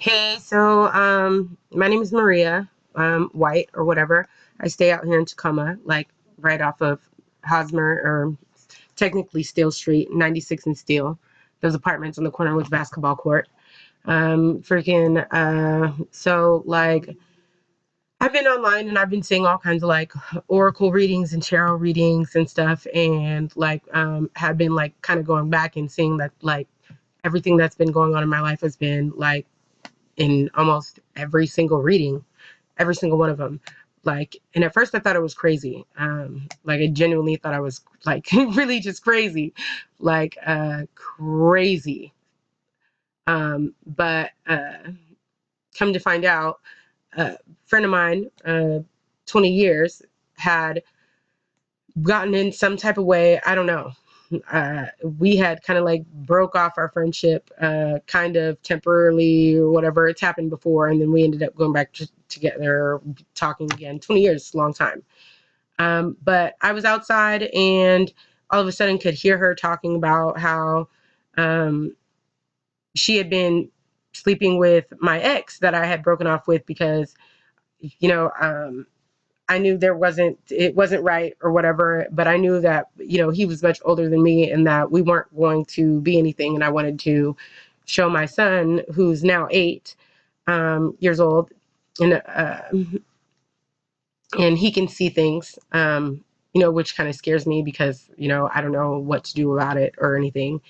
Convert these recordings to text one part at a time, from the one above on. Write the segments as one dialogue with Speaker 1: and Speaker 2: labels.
Speaker 1: Hey, my name is Maria, White or whatever. I stay out here in Tacoma, like right off of Hosmer or technically Steel Street, 96 and Steel. Those apartments on the corner with basketball court. I've been online and I've been seeing all kinds of like oracle readings and tarot readings and stuff, and have been like kind of going back and seeing that like everything that's been going on in my life has been like in almost every single reading, every single one of them. And at first I thought it was crazy. I genuinely thought I was like really just crazy, crazy. But Come to find out, a friend of mine, 20 years, had gotten in some type of way. I don't know. We had kind of like broke off our friendship, kind of temporarily or whatever. It's happened before, and then we ended up going back together, talking again. 20 years is a long time. But I was outside, and all of a sudden could hear her talking about how um, she had been sleeping with my ex that I had broken off with because, you know, I knew it wasn't right or whatever, but I knew that, he was much older than me and that we weren't going to be anything. And I wanted to show my son, who's now 8 years old, and, and he can see things, which kind of scares me because, I don't know what to do about it or anything.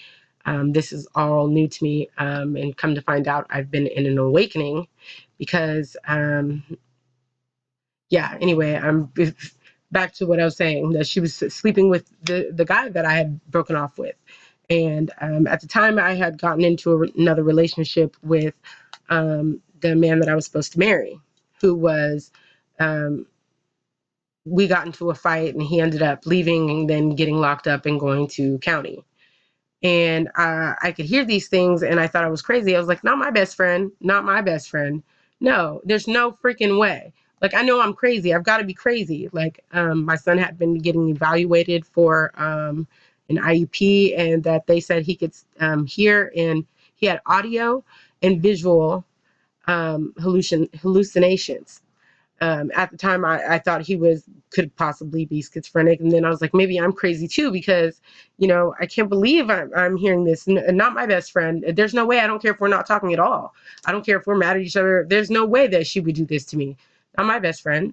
Speaker 1: This is all new to me. And come to find out, I've been in an awakening because, yeah, anyway, I'm back to what I was saying, that she was sleeping with the guy that I had broken off with. And at the time, I had gotten into another relationship with the man that I was supposed to marry, who was, we got into a fight and he ended up leaving and then getting locked up and going to county. And I could hear these things and I thought I was crazy. I was like, not my best friend, not my best friend. No, there's no freaking way. Like, I know I'm crazy. I've got to be crazy. My son had been getting evaluated for an IUP, and that they said he could hear, and he had audio and visual hallucinations. At the time, I thought he could possibly be schizophrenic, and then I was like, maybe I'm crazy too, because I can't believe I'm hearing this. Not my best friend. There's no way. I don't care if we're not talking at all. I don't care if we're mad at each other. There's no way that she would do this to me. Not my best friend.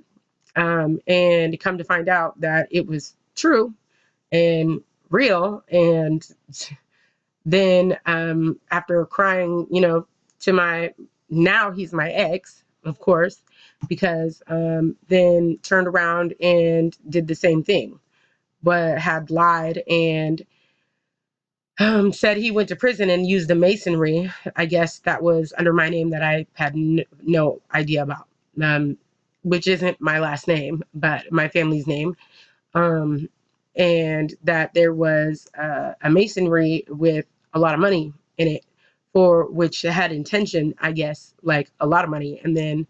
Speaker 1: And come to find out that it was true and real. And then after crying, to my, now he's my ex, of course, because then turned around and did the same thing, but had lied and said he went to prison and used the masonry. I guess that was under my name that I had no idea about, which isn't my last name, but my family's name. Um, and that there was a masonry with a lot of money in it, for which had intention, I guess, like a lot of money, and then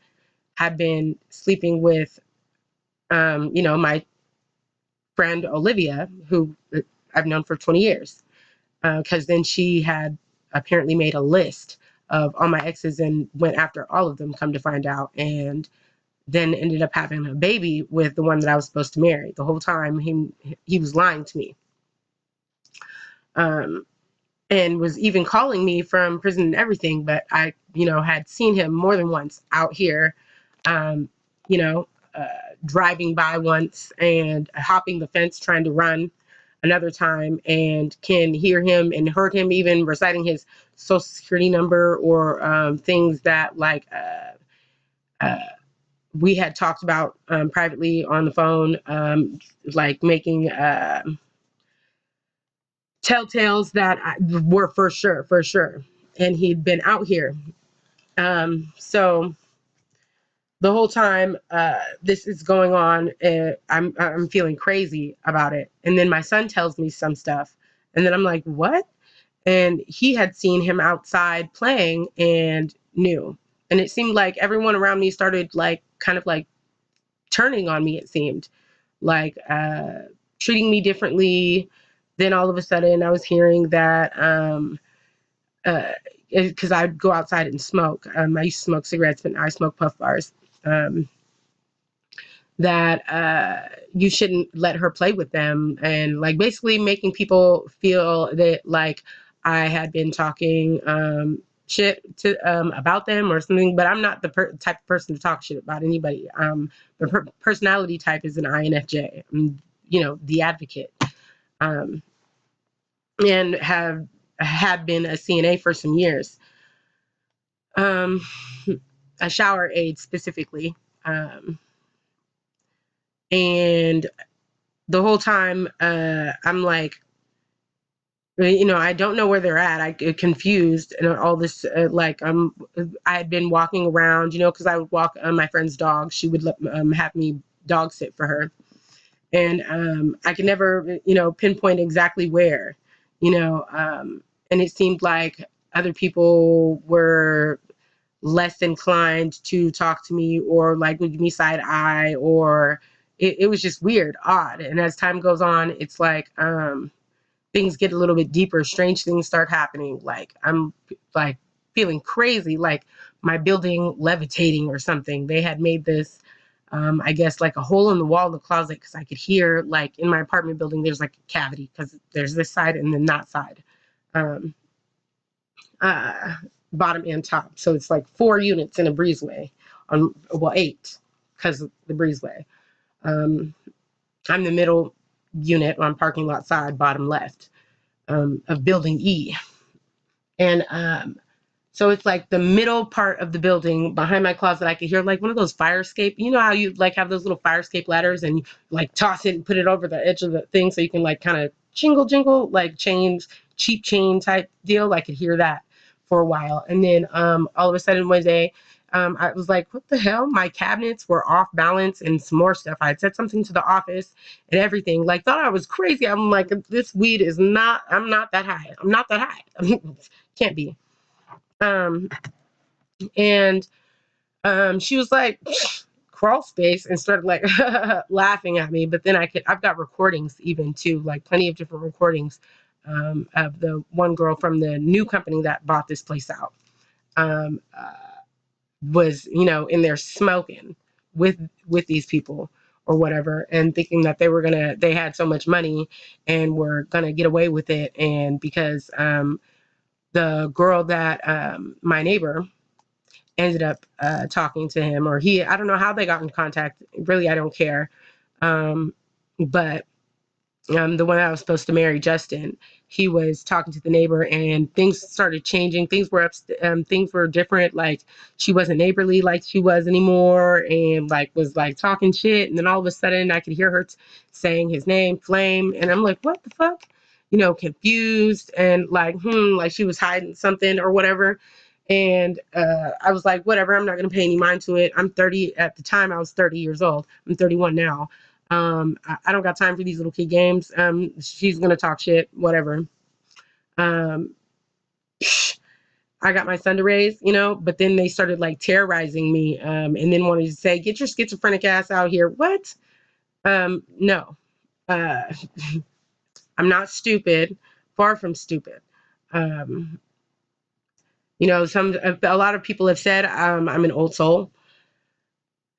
Speaker 1: had been sleeping with, my friend Olivia, who I've known for 20 years, because then she had apparently made a list of all my exes and went after all of them, come to find out, and then ended up having a baby with the one that I was supposed to marry. The whole time he was lying to me, um, and was even calling me from prison and everything. But I, had seen him more than once out here, um, you know, uh, driving by once and hopping the fence trying to run another time, and can hear him and heard him even reciting his social security number, or things that uh, we had talked about privately on the phone, like making telltales that were for sure. And he'd been out here. So the whole time this is going on, I'm feeling crazy about it. And then my son tells me some stuff, and then I'm like, what? And he had seen him outside playing and knew. And it seemed like everyone around me started like kind of like turning on me. It seemed like treating me differently. Then all of a sudden, I was hearing that uh, because I'd go outside and smoke. I used to smoke cigarettes, but now I smoke puff bars. Um, that you shouldn't let her play with them, and like basically making people feel that like I had been talking shit to about them or something. But I'm not the type of person to talk shit about anybody. The personality type is an INFJ. I'm, the advocate, um, and have had been a CNA for some years. Um, a shower aide specifically, and the whole time I'm like, I don't know where they're at. I get confused and all this. I had been walking around, because I would walk my friend's dog. She would have me dog sit for her, and I could never, pinpoint exactly where, and it seemed like other people were less inclined to talk to me or like would give me side eye, or it was just weird, odd. And as time goes on, it's like things get a little bit deeper, strange things start happening. Like I'm like feeling crazy, like my building levitating or something. They had made this I guess like a hole in the wall of the closet, because I could hear, like in my apartment building there's like a cavity because there's this side and then that side. Um, uh, Bottom and top. So it's like 4 units in a breezeway on, well, 8 because of the breezeway. Um, I'm the middle unit on parking lot side, bottom left, of building E. And so it's like the middle part of the building behind my closet. I could hear like one of those fire escape. You know how you like have those little fire escape ladders and you like toss it and put it over the edge of the thing so you can like kind of jingle like chains, cheap chain type deal. I could hear that for a while, and then all of a sudden one day. I was like, what the hell? My cabinets were off balance and some more stuff. I had said something to the office and everything. Like, thought I was crazy. I'm like, this weed is not, I'm not that high. I'm not that high. Can't be. Um, and she was like, crawl space, and started like laughing at me. But then I've got recordings even too, like plenty of different recordings of the one girl from the new company that bought this place out. Um, was, in there smoking with these people or whatever, and thinking that they had so much money and were gonna get away with it. And because the girl that my neighbor ended up talking to him, or I don't know how they got in contact. Really, I don't care. Um, but the one I was supposed to marry, Justin, he was talking to the neighbor, and things started changing. Things were different. Like she wasn't neighborly like she was anymore, and like was like talking shit. And then all of a sudden, I could hear her saying his name, Flame, and I'm like, what the fuck? Confused and like she was hiding something or whatever. And I was like, whatever, I'm not going to pay any mind to it. I'm 30. At the time, I was 30 years old. I'm 31 now. I don't got time for these little kid games. She's going to talk shit, whatever. Um, I got my son to raise, but then they started like terrorizing me, and then wanted to say, get your schizophrenic ass out here. What? No. Uh, I'm not stupid, far from stupid. Um, a lot of people have said I'm an old soul,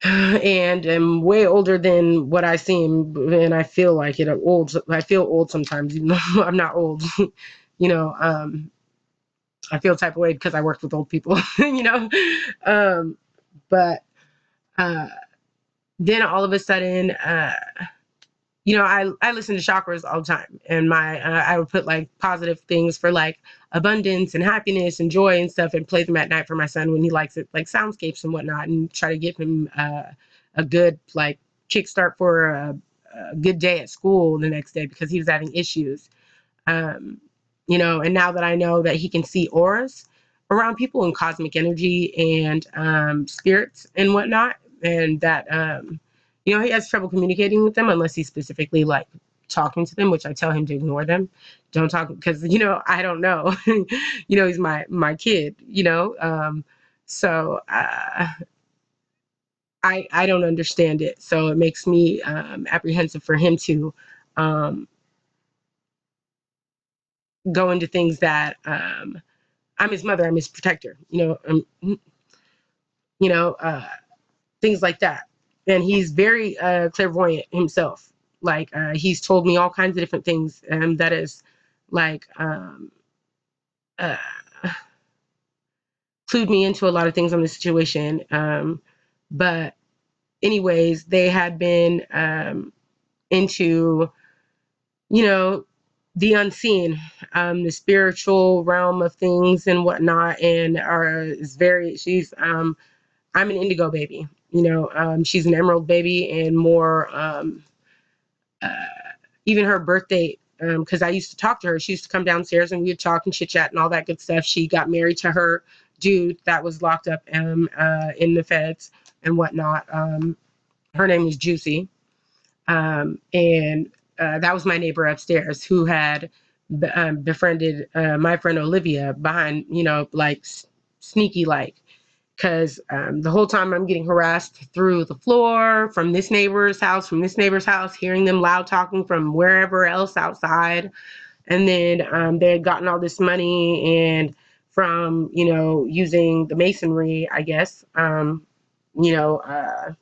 Speaker 1: and am way older than what I seem, and I feel like it. I feel old sometimes, even though I'm not old. you know, um, I feel type of way because I worked with old people. But uh, then all of a sudden, I listen to chakras all the time, and I would put like positive things for like abundance and happiness and joy and stuff, and play them at night for my son when he likes it, like soundscapes and whatnot, and try to give him a good like kickstart for a good day at school the next day because he was having issues. um, and now that I know that he can see auras around people and cosmic energy and spirits and whatnot, and that he has trouble communicating with them unless he's specifically like talking to them, which I tell him to ignore them. Don't talk because I don't know. He's my kid. So I don't understand it. So it makes me apprehensive for him to um, go into things that I'm his mother, I'm his protector, you know, things like that. And he's very clairvoyant himself. Like he's told me all kinds of different things, that is like uh, clued me into a lot of things on the situation. But anyways, they had been into, you know, the unseen, the spiritual realm of things and whatnot, and are is very. She's I'm an indigo baby. She's an emerald baby, and more. Uh, Even her birthday, because I used to talk to her. She used to come downstairs and we would talk and chit chat and all that good stuff. She got married to her dude that was locked up in the feds and whatnot. Her name was Juicy, and that was my neighbor upstairs who had befriended my friend Olivia behind, like sneaky like, because the whole time I'm getting harassed through the floor from this neighbor's house, hearing them loud talking from wherever else outside. And then they had gotten all this money and from, using the masonry, I guess, you know, uh,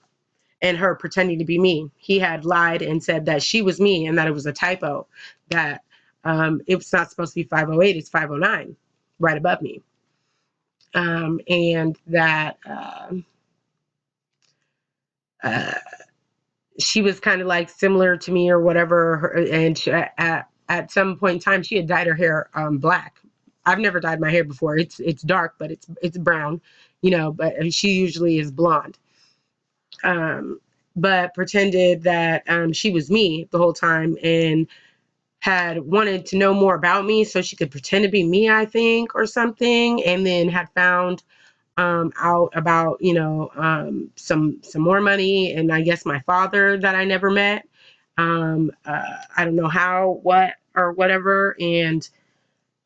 Speaker 1: and her pretending to be me. He had lied and said that she was me and that it was a typo, that it's not supposed to be 508, it's 509 right above me. And that uh, she was kind of like similar to me or whatever. And at some point in time, she had dyed her hair black. I've never dyed my hair before. It's dark, but it's brown, but she usually is blonde. Um, but pretended that she was me the whole time and had wanted to know more about me so she could pretend to be me, I think, or something, and then had found out about, some more money, and I guess my father that I never met. I don't know how, what, or whatever, and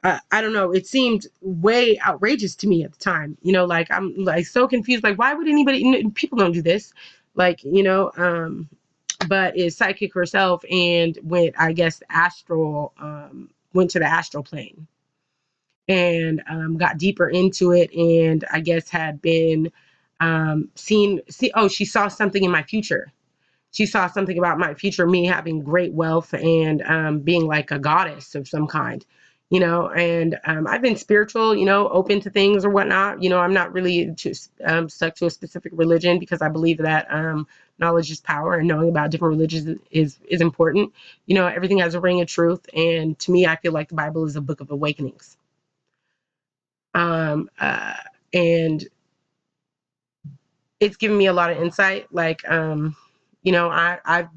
Speaker 1: I don't know. It seemed way outrageous to me at the time. Like I'm like so confused. Like, why would anybody? People don't do this. Like, but is psychic herself and went, I guess, astral. Went to the astral plane and got deeper into it, and I guess had been seen. See, oh, she saw something in my future. She saw something about my future, me having great wealth and being like a goddess of some kind, and I've been spiritual, open to things or whatnot. I'm not really just stuck to a specific religion because I believe that knowledge is power, and knowing about different religions is important. Everything has a ring of truth, and to me, I feel like the Bible is a book of awakenings. um, uh, and it's given me a lot of insight. Like, I've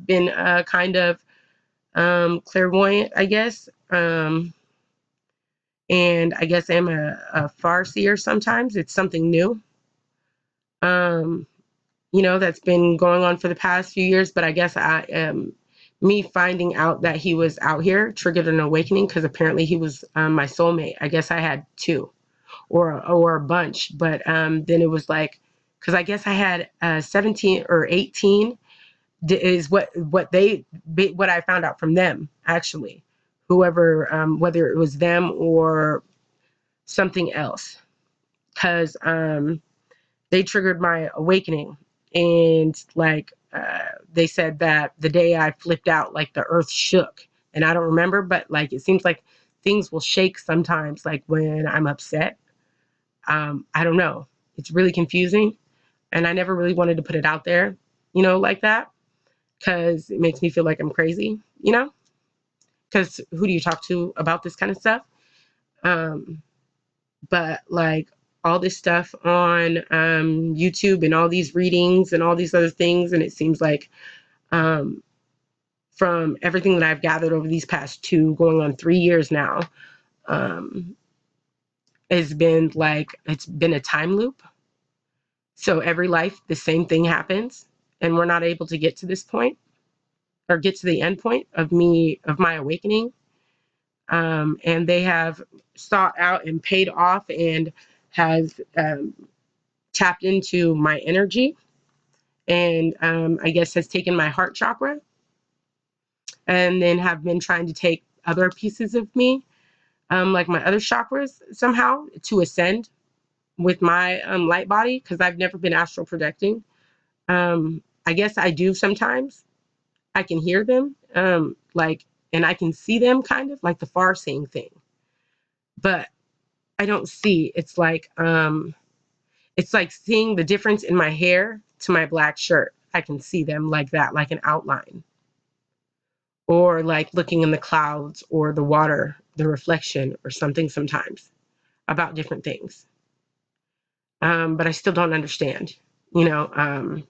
Speaker 1: been kind of clairvoyant, I guess, and I guess I'm a farseer sometimes. It's something new, um, that's been going on for the past few years. But I guess me finding out that he was out here triggered an awakening because apparently he was my soulmate. I guess I had two or a bunch, but then it was like, because I guess I had 17 or 18 is what I found out from them, actually, whoever, whether it was them or something else, because they triggered my awakening. And like they said that the day I flipped out, like the earth shook, and I don't remember, but like it seems like things will shake sometimes, like when I'm upset. I don't know. It's really confusing. And I never really wanted to put it out there, like that, because it makes me feel like I'm crazy, because who do you talk to about this kind of stuff? Um, but like all this stuff on YouTube and all these readings and all these other things. And it seems like um, from everything that I've gathered over these past 2 going on 3 years now, um, has been like, it's been a time loop. So every life, the same thing happens, and we're not able to get to this point or get to the end point of my awakening. And they have sought out and paid off and has tapped into my energy, and I guess has taken my heart chakra, and then have been trying to take other pieces of me. like my other chakras somehow to ascend with my light body, because I've never been astral projecting. I guess I do sometimes. I can hear them, like, and I can see them, kind of like the far seeing thing, but I don't see. It's like seeing the difference in my hair to my black shirt. I can see them like that, like an outline, or like looking in the clouds or the water, the reflection or something sometimes about different things. But I still don't understand, you know.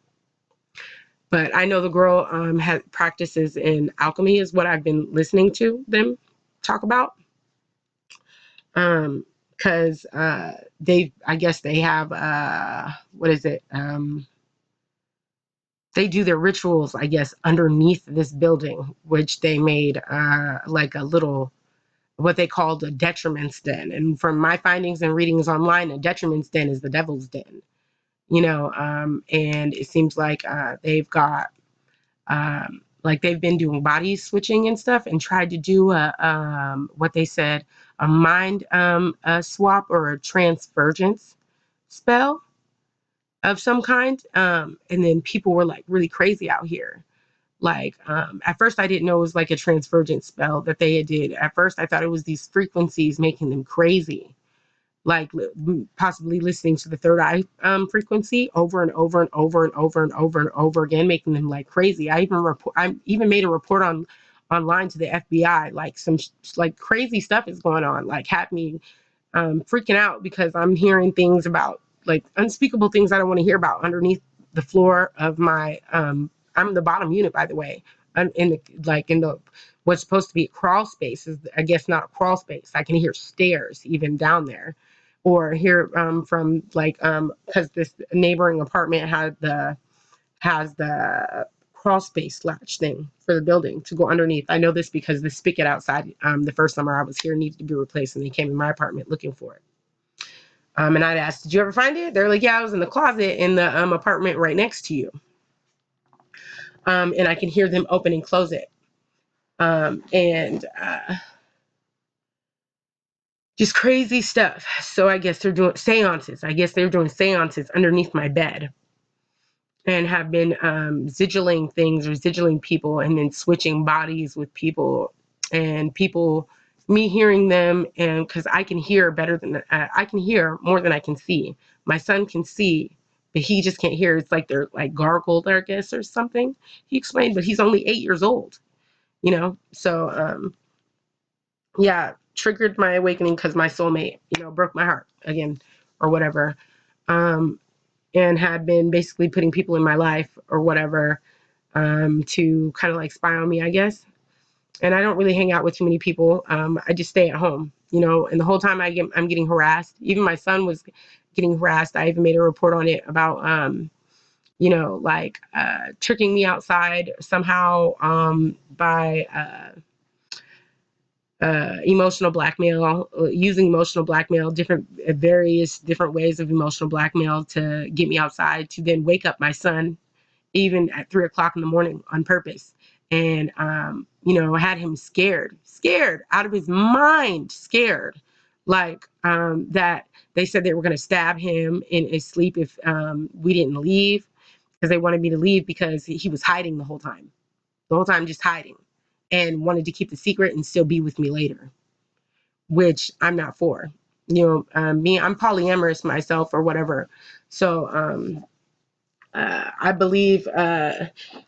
Speaker 1: But I know the girl has practices in alchemy, is what I've been listening to them talk about. Because I guess they have, what is it? They do their rituals, I guess, underneath this building, which they made like a little, what they called a detriment's den. And from my findings and readings online, a detriment's den is the devil's den, you know. And it seems like they've got, like they've been doing body switching and stuff, and tried to do a, what they said, a mind a swap or a transference spell of some kind. And then people were like really crazy out here. Like, at first I didn't know it was like a transference spell that they did. At first I thought it was these frequencies making them crazy, like possibly listening to the third eye frequency over and over and over and over and over and over again, making them like crazy. I even made a report online to the FBI, like some like crazy stuff is going on, like had me freaking out because I'm hearing things about like unspeakable things I don't want to hear about underneath the floor of my I'm in the bottom unit, by the way. I'm in the, like in the, what's supposed to be a crawl space is, I guess, not a crawl space. I can hear stairs even down there, or hear from like because this neighboring apartment has the crawl space latch thing for the building to go underneath. I know this because the spigot outside the first summer I was here needed to be replaced, and they came in my apartment looking for it. And I'd asked, "Did you ever find it?" They're like, "Yeah, I was in the closet in the apartment right next to you." And I can hear them open and close it. And just crazy stuff. So I guess they're doing seances. I guess they're doing seances underneath my bed, and have been sigilling things or sigilling people, and then switching bodies with people, and people, me hearing them, and because I can hear better than I can hear more than I can see. My son can see, but he just can't hear. It's like they're like gargled, I guess, or something. He explained, but he's only 8 years old, you know. So yeah, triggered my awakening because my soulmate, you know, broke my heart again, or whatever. Um, and had been basically putting people in my life or whatever, to kind of like spy on me, I guess. And I don't really hang out with too many people. I just stay at home, you know. And the whole time I'm getting harassed. Even my son was getting harassed. I even made a report on it about, you know, like tricking me outside somehow, by emotional blackmail, using emotional blackmail, different various different ways of emotional blackmail to get me outside, to then wake up my son even at 3 o'clock in the morning on purpose. And, you know, had him scared out of his mind, scared, like, that they said they were going to stab him in his sleep if we didn't leave, because they wanted me to leave because he was hiding the whole time just hiding, and wanted to keep the secret and still be with me later, which I'm not for. You know, I'm polyamorous myself or whatever. So, I believe,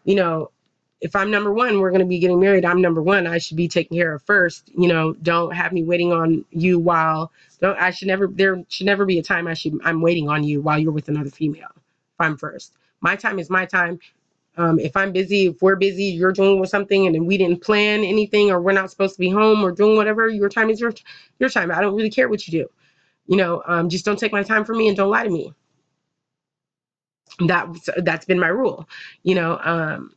Speaker 1: you know, if I'm number one, we're going to be getting married. I'm number one. I should be taken care of first. You know, don't have me waiting on you while, don't, I should never, there should never be a time I'm waiting on you while you're with another female. If I'm first, my time is my time. If I'm busy, if we're busy, you're doing something, and then we didn't plan anything, or we're not supposed to be home or doing whatever, your time is your time. I don't really care what you do. You know, just don't take my time from me, and don't lie to me. That's been my rule, you know.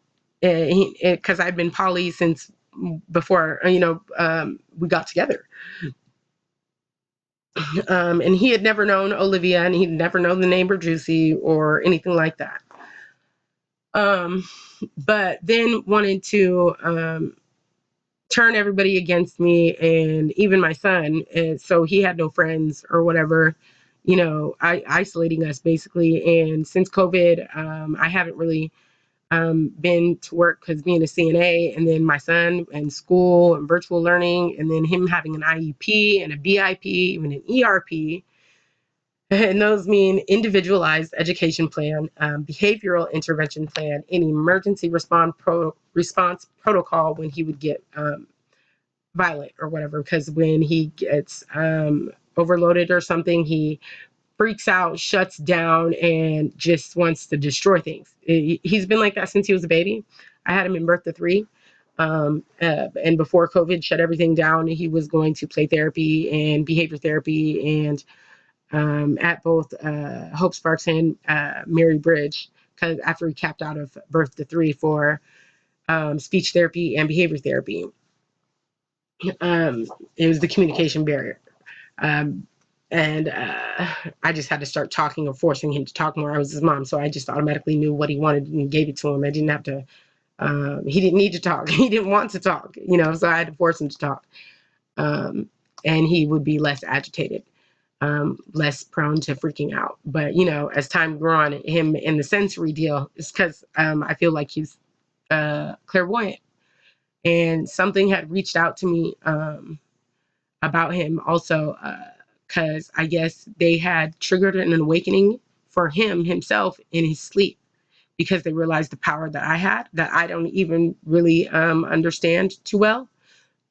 Speaker 1: Because I've been poly since before, you know, we got together. And he had never known Olivia, and he'd never known the neighbor Juicy or anything like that. But then wanted to turn everybody against me, and even my son. And so he had no friends or whatever, isolating us basically. And since COVID, I haven't really been to work because being a CNA, and then my son and school and virtual learning, and then him having an IEP and a BIP, even an ERP. And those mean individualized education plan, behavioral intervention plan, an emergency response protocol when he would get violent or whatever. Because when he gets overloaded or something, he freaks out, shuts down, and just wants to destroy things. He's been like that since he was a baby. I had him in birth to 3. And before COVID shut everything down, he was going to play therapy and behavior therapy, and at both Hope Sparks and Mary Bridge, because after he capped out of birth to 3 for speech therapy and behavior therapy. It was the communication barrier. Um, and I just had to start talking or forcing him to talk more. I was his mom, so I just automatically knew what he wanted and gave it to him. I didn't have to. He didn't need to talk. He didn't want to talk, so I had to force him to talk. And he would be less agitated, less prone to freaking out. But, as time grew on, him in the sensory deal is because I feel like he's clairvoyant. And something had reached out to me about him also, because I guess they had triggered an awakening for him himself in his sleep, because they realized the power that I had that I don't even really understand too well.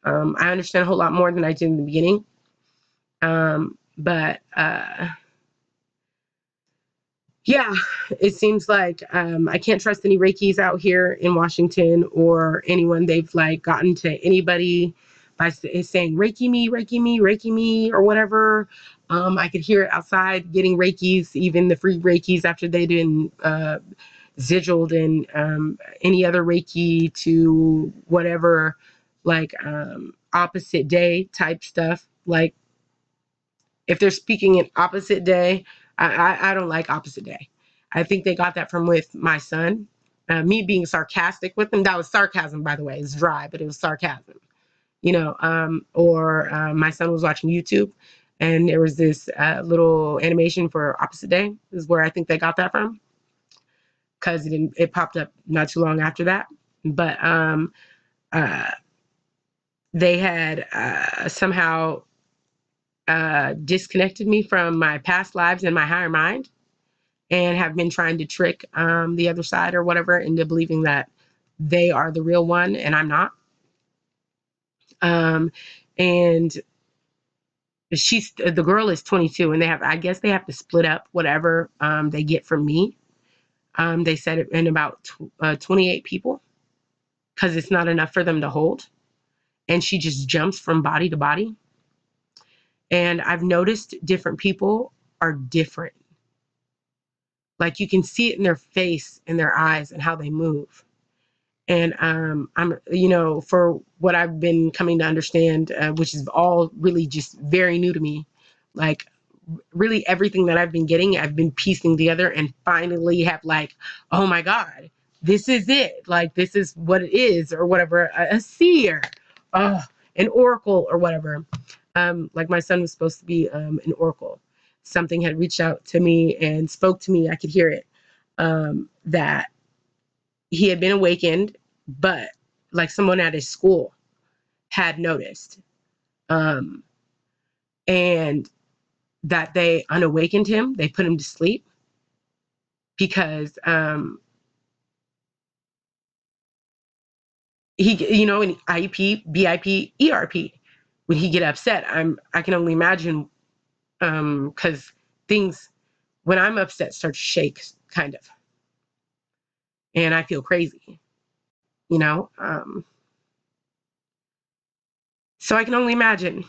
Speaker 1: I understand a whole lot more than I did in the beginning. But yeah, it seems like I can't trust any reikis out here in Washington or anyone. They've like gotten to anybody by saying reiki me, reiki me, reiki me, or whatever. I could hear it outside getting reikis, even the free reikis after they didn't sigiled and any other reiki to whatever, like opposite day type stuff. Like if they're speaking in opposite day, I don't like opposite day. I think they got that from with my son. Me being sarcastic with him, that was sarcasm, by the way. It's dry, but it was sarcasm. Or my son was watching YouTube, and there was this little animation for opposite day. This is where I think they got that from, because it popped up not too long after that. But uh, they had somehow disconnected me from my past lives and my higher mind, and have been trying to trick the other side or whatever into believing that they are the real one and I'm not. And the girl is 22, and I guess they have to split up whatever they get from me. They said it in about 28 people, because it's not enough for them to hold. And she just jumps from body to body. And I've noticed different people are different. Like you can see it in their face, in their eyes, and how they move. And I'm, for what I've been coming to understand, which is all really just very new to me, like really everything that I've been getting, I've been piecing together and finally have like, oh my God, this is it. Like, this is what it is, or whatever, a seer, oh, an oracle or whatever. Like my son was supposed to be an oracle. Something had reached out to me and spoke to me. I could hear it, that he had been awakened, but like someone at his school had noticed, um, and that they unawakened him. They put him to sleep because he, in IEP, BIP, ERP, when he get upset, I can only imagine, because things when I'm upset start to shake, kind of, and I feel crazy, you know. So I can only imagine.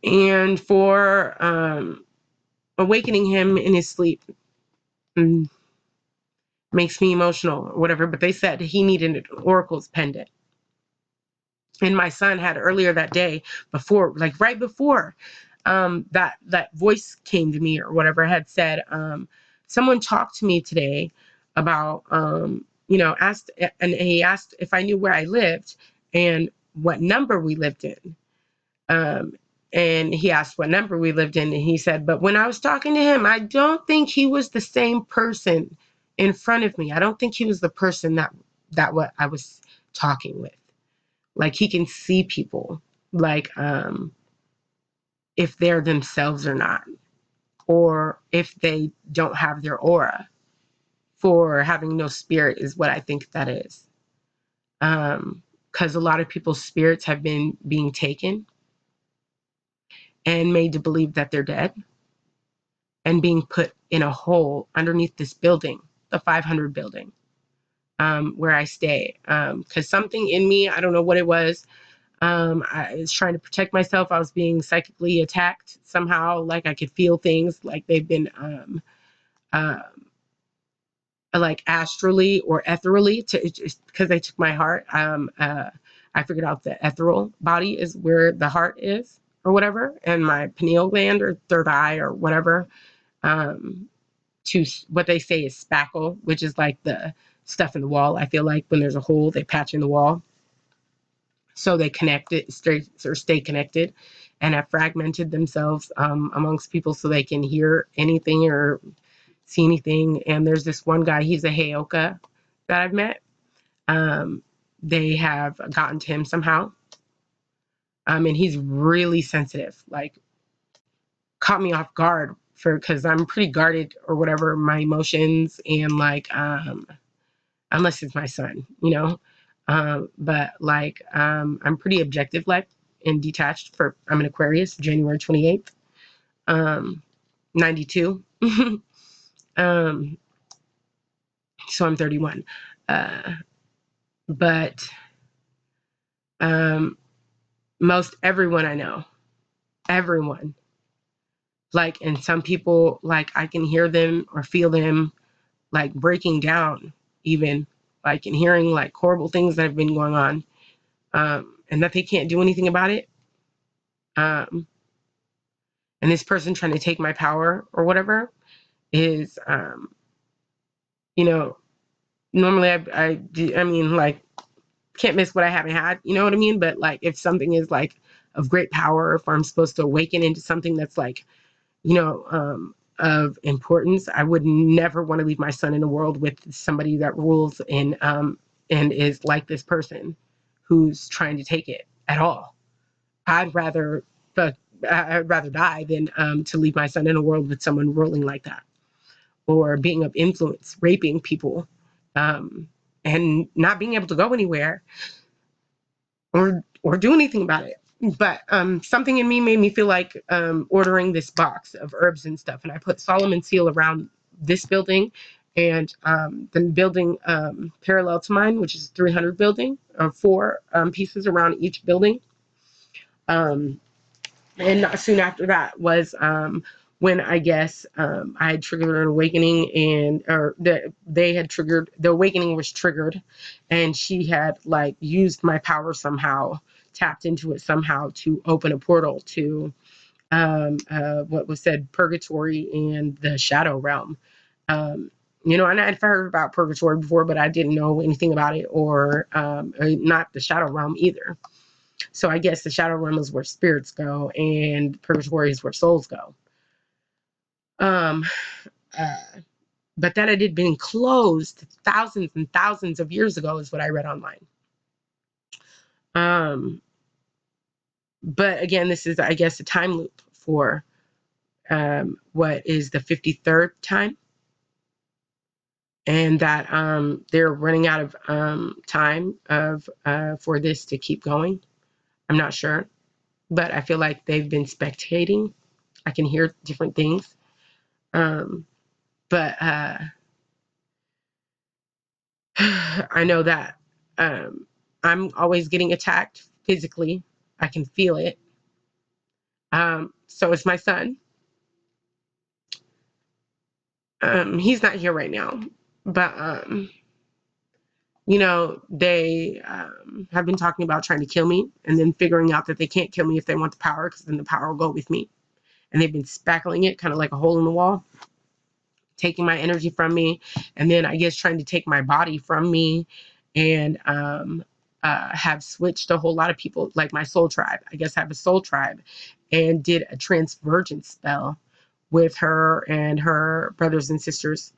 Speaker 1: And for awakening him in his sleep, mm, makes me emotional or whatever. But they said he needed an oracle's pendant. And my son had earlier that day, before, like right before that voice came to me or whatever, had said, someone talked to me today about, asked, and he asked if I knew where I lived. and what number we lived in. Um, and he asked what number we lived in, and he said, but when I was talking to him, I don't think he was the same person in front of me. I don't think he was the person that what I was talking with. Like, he can see people, like, if they're themselves or not, or if they don't have their aura, for having no spirit is what I think that is. Because a lot of people's spirits have been being taken and made to believe that they're dead and being put in a hole underneath this building, the 500 building, where I stay. Because something in me, I don't know what it was, I was trying to protect myself. I was being psychically attacked somehow. Like, I could feel things like they've been uh, like astrally or ethereally, to just because they took my heart. I figured out the ethereal body is where the heart is or whatever, and my pineal gland or third eye or whatever, to what they say is spackle, which is like the stuff in the wall. I feel like when there's a hole, they patch in the wall so they connect it straight or stay connected, and have fragmented themselves amongst people so they can hear anything or see anything. And there's this one guy, he's a Heyoka that I've met. They have gotten to him somehow. And he's really sensitive, like caught me off guard for, because I'm pretty guarded or whatever, my emotions, and like, unless it's my son, you know. But like, I'm pretty objective, like, and detached. For I'm an Aquarius, January 28th, 92. um, so I'm 31. But most everyone I know, everyone, like, and some people, like, I can hear them or feel them like breaking down, even like, and hearing like horrible things that have been going on, and that they can't do anything about it. And this person trying to take my power or whatever is, you know, normally I mean, like, can't miss what I haven't had, you know what I mean? But like, if something is like of great power, if I'm supposed to awaken into something that's like, you know, of importance, I would never want to leave my son in the world with somebody that rules and is like this person who's trying to take it at all. I'd rather, but I'd rather die than to leave my son in a world with someone ruling like that, or being of influence, raping people, um, and not being able to go anywhere or do anything about it. But something in me made me feel like ordering this box of herbs and stuff, and I put Solomon seal around this building, and the building parallel to mine, which is 300 building, four pieces around each building. And not soon after that was when I guess I had triggered an awakening, and or they had triggered, the awakening was triggered, and she had like used my power somehow, tapped into it somehow to open a portal to what was said purgatory and the shadow realm. Um, you know, and I'd heard about purgatory before, but I didn't know anything about it, or not the shadow realm either. So I guess the shadow realm is where spirits go, and purgatory is where souls go. Um, uh, but that it had been closed thousands and thousands of years ago is what I read online. Um, but again, this is, I guess, a time loop for what is the 53rd time, and that they're running out of time of for this to keep going. I'm not sure, but I feel like they've been spectating. I can hear different things. But I know that I'm always getting attacked physically. I can feel it. So it's my son. He's not here right now, but you know, they have been talking about trying to kill me, and then figuring out that they can't kill me if they want the power, because then the power will go with me. And they've been spackling it, kind of like a hole in the wall, taking my energy from me, and then I guess trying to take my body from me, and have switched a whole lot of people, like my soul tribe. I guess I have a soul tribe, and did a transvergence spell with her and her brothers and sisters,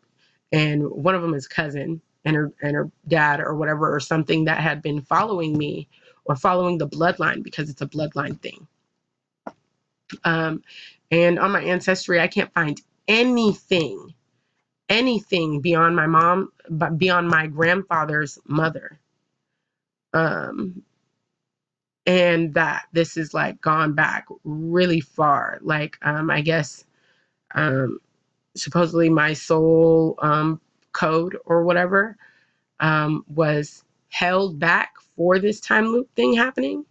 Speaker 1: and one of them is cousin, and her dad or whatever, or something, that had been following me or following the bloodline, because it's a bloodline thing. And on my ancestry, I can't find anything beyond my mom, but beyond my grandfather's mother. And that this is like gone back really far. Like, I guess, supposedly my soul code or whatever was held back for this time loop thing happening,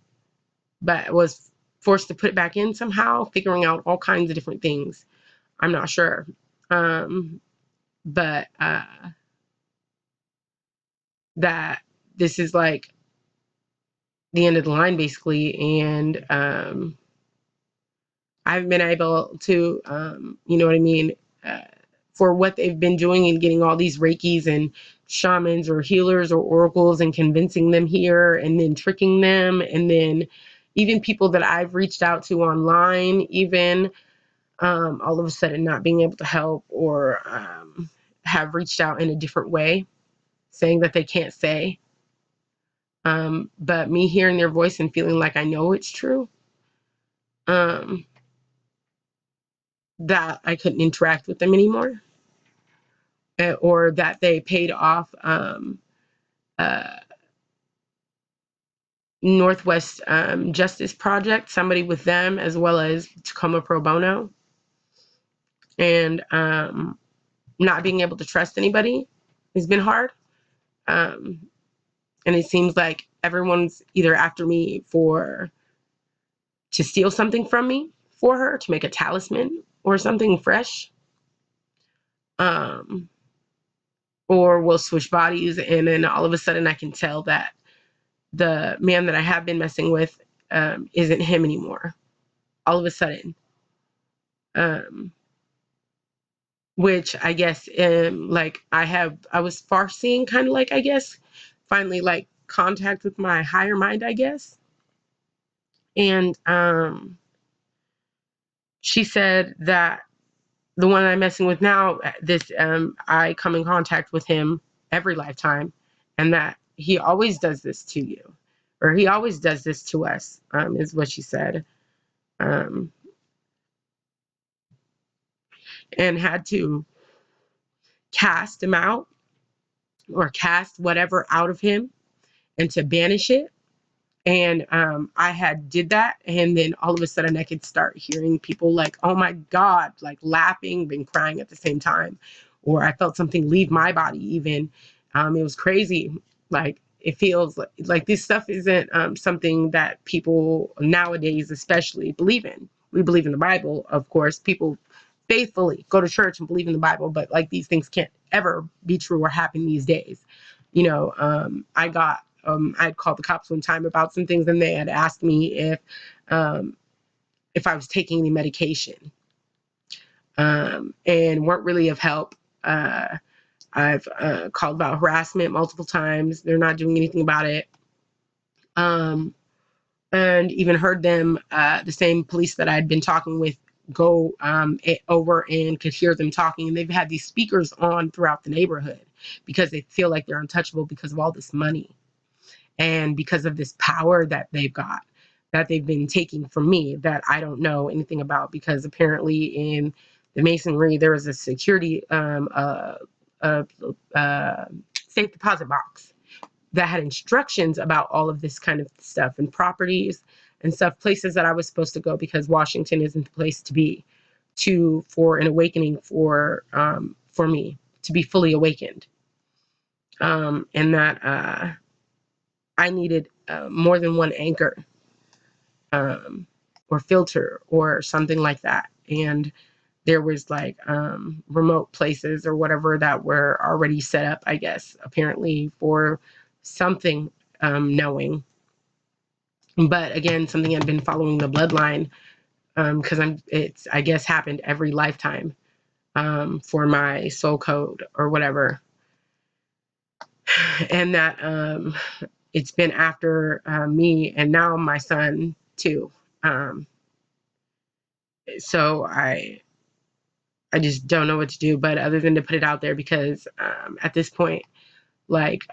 Speaker 1: but was forced to put it back in somehow, figuring out all kinds of different things. I'm not sure. But that this is like the end of the line, basically. And I've been able to, you know what I mean, for what they've been doing and getting all these reikis and shamans or healers or oracles and convincing them here, and then tricking them, and then even people that I've reached out to online, even all of a sudden not being able to help, or have reached out in a different way, saying that they can't say. But me hearing their voice and feeling like I know it's true, that I couldn't interact with them anymore, or that they paid off uh, Northwest Justice Project, somebody with them, as well as Tacoma Pro Bono, and not being able to trust anybody has been hard. And it seems like everyone's either after me to steal something from me for her, to make a talisman or something fresh, or we'll switch bodies, and then all of a sudden I can tell that the man that I have been messing with isn't him anymore. All of a sudden, which I guess, like I was far seeing, kind of like, I guess, finally like contact with my higher mind, I guess. And she said that the one I'm messing with now, this I come in contact with him every lifetime, and that he always does this to you, or he always does this to us, is what she said. And had to cast him out, or cast whatever out of him, and to banish it. And I had did that, and then all of a sudden I could start hearing people like, oh my God, like laughing and crying at the same time. Or I felt something leave my body even. It was crazy. Like, it feels like this stuff isn't something that people nowadays especially believe in. We believe in the Bible, of course. People faithfully go to church and believe in the Bible, but like, these things can't ever be true or happen these days. You know, I'd called the cops one time about some things, and they had asked me if I was taking any medication, and weren't really of help. I've called about harassment multiple times. They're not doing anything about it. And even heard them, the same police that I'd been talking with, go over and could hear them talking. And they've had these speakers on throughout the neighborhood, because they feel like they're untouchable because of all this money, and because of this power that they've got, that they've been taking from me, that I don't know anything about. Because apparently in the masonry there is a security safe deposit box that had instructions about all of this kind of stuff, and properties and stuff, places that I was supposed to go, because Washington isn't the place to be for an awakening for me to be fully awakened. And that I needed more than one anchor, or filter or something like that. And there was like remote places or whatever that were already set up, I guess, apparently for something, knowing. But again, something had been following the bloodline, because it's, I guess, happened every lifetime, for my soul code or whatever. And that it's been after me and now my son too. Um, so I just don't know what to do, but other than to put it out there because at this point, like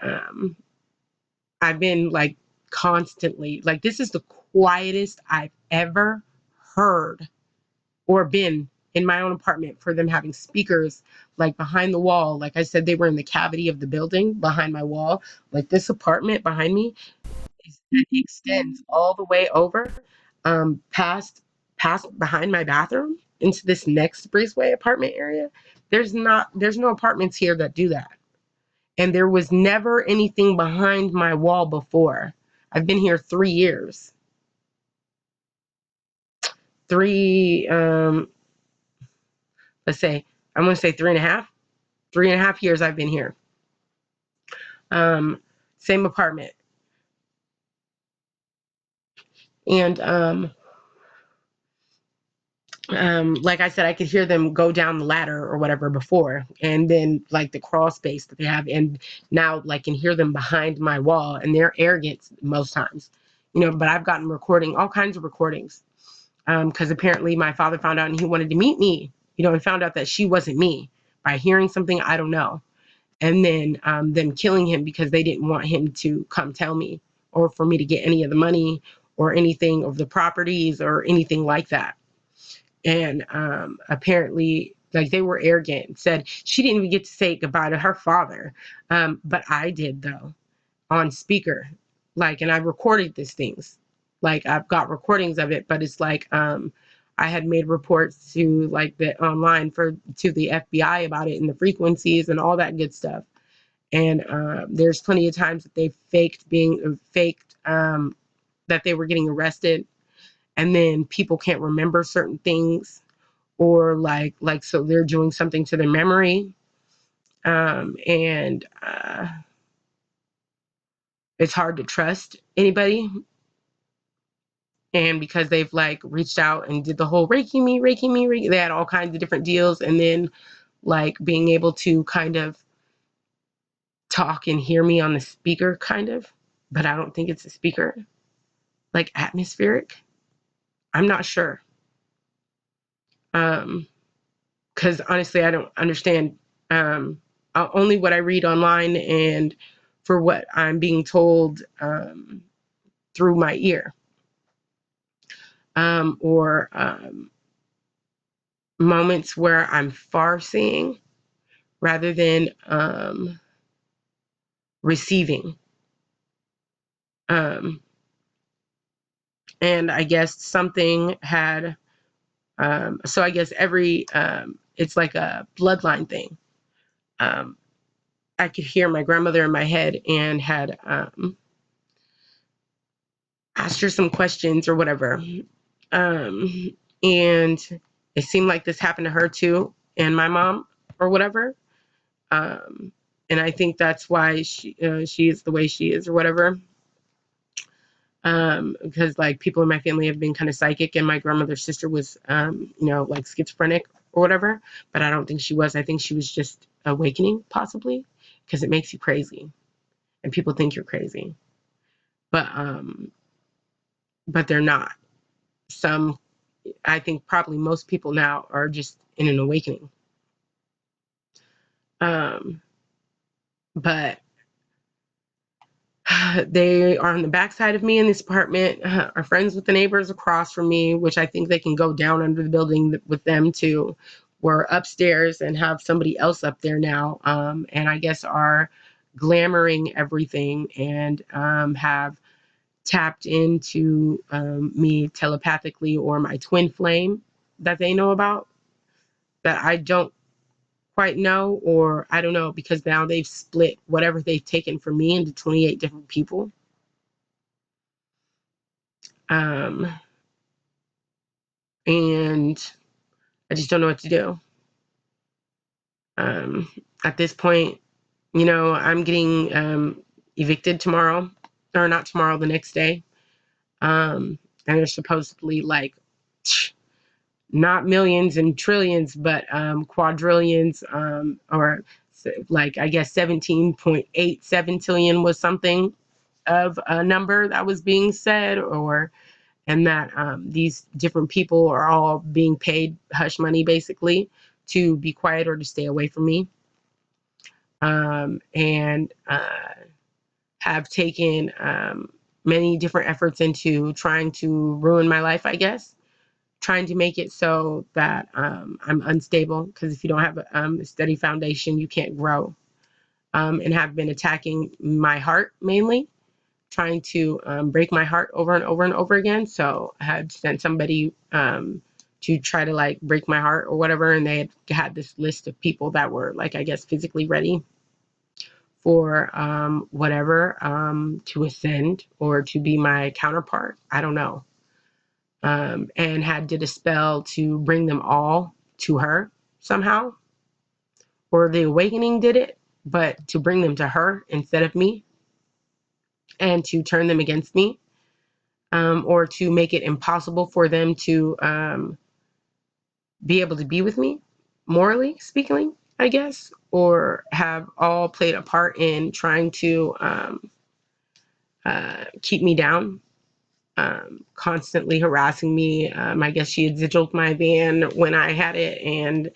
Speaker 1: I've been like constantly like this is the quietest I've ever heard or been in my own apartment for them having speakers like behind the wall. Like I said, they were in the cavity of the building behind my wall. Like this apartment behind me it extends all the way over past behind my bathroom into this next breezeway apartment area. There's no apartments here that do that. And there was never anything behind my wall before. I've been here 3 years. Three let's say I'm gonna say 3.5. 3.5 years I've been here. Um Same apartment. And like I said, I could hear them go down the ladder or whatever before, and then like the crawl space that they have, and now like can hear them behind my wall, and they're arrogant most times, you know. But I've gotten all kinds of recordings, because apparently my father found out and he wanted to meet me, you know, and found out that she wasn't me by hearing something I don't know, and then them killing him because they didn't want him to come tell me or for me to get any of the money or anything of the properties or anything like that. And apparently like they were arrogant and said she didn't even get to say goodbye to her father, but I did though, on speaker, like, and I recorded these things, like I've got recordings of it, but it's like I had made reports to like the online to the FBI about it and the frequencies and all that good stuff. And there's plenty of times that they faked that they were getting arrested, and then people can't remember certain things, or like so they're doing something to their memory, and it's hard to trust anybody. And because they've like reached out and did the whole reiki me, reiki, they had all kinds of different deals, and then like being able to kind of talk and hear me on the speaker kind of, but I don't think it's a speaker, like atmospheric, I'm not sure. Because honestly I don't understand, only what I read online and for what I'm being told through my ear, or moments where I'm far seeing rather than receiving. Um, and I guess something had, so I guess it's like a bloodline thing. Um, I could hear my grandmother in my head and had asked her some questions or whatever. Um, and it seemed like this happened to her too, and my mom or whatever. Um, and I think that's why she is the way she is or whatever. Because like people in my family have been kind of psychic, and my grandmother's sister was, you know, like schizophrenic or whatever. But I don't think she was. I think she was just awakening, possibly, because it makes you crazy, and people think you're crazy, but they're not. Some, I think probably most people now are just in an awakening. But they are on the backside of me in this apartment, are friends with the neighbors across from me, which I think they can go down under the building with them too. We're upstairs and have somebody else up there now, and I guess are glamoring everything, and have tapped into me telepathically, or my twin flame that they know about that I don't quite know, or I don't know, because now they've split whatever they've taken from me into 28 different people. Um, and I just don't know what to do. At this point, you know, I'm getting evicted tomorrow, or not tomorrow, the next day. And they're supposedly like not millions and trillions, but quadrillions, or like I guess 17.87 trillion was something. of a number that was being said, or and that these different people are all being paid hush money basically to be quiet or to stay away from me, and have taken many different efforts into trying to ruin my life, I guess, trying to make it so that I'm unstable, because if you don't have a steady foundation, you can't grow, and have been attacking my heart mainly, trying to break my heart over and over and over again. So I had sent somebody to try to like break my heart or whatever, and they had this list of people that were like, I guess, physically ready for whatever, to ascend or to be my counterpart. I don't know. And had did a spell to bring them all to her somehow, or the awakening did it, but to bring them to her instead of me, and to turn them against me, or to make it impossible for them to be able to be with me, morally speaking, I guess, or have all played a part in trying to keep me down, constantly harassing me. I guess she had sigiled my van when I had it, and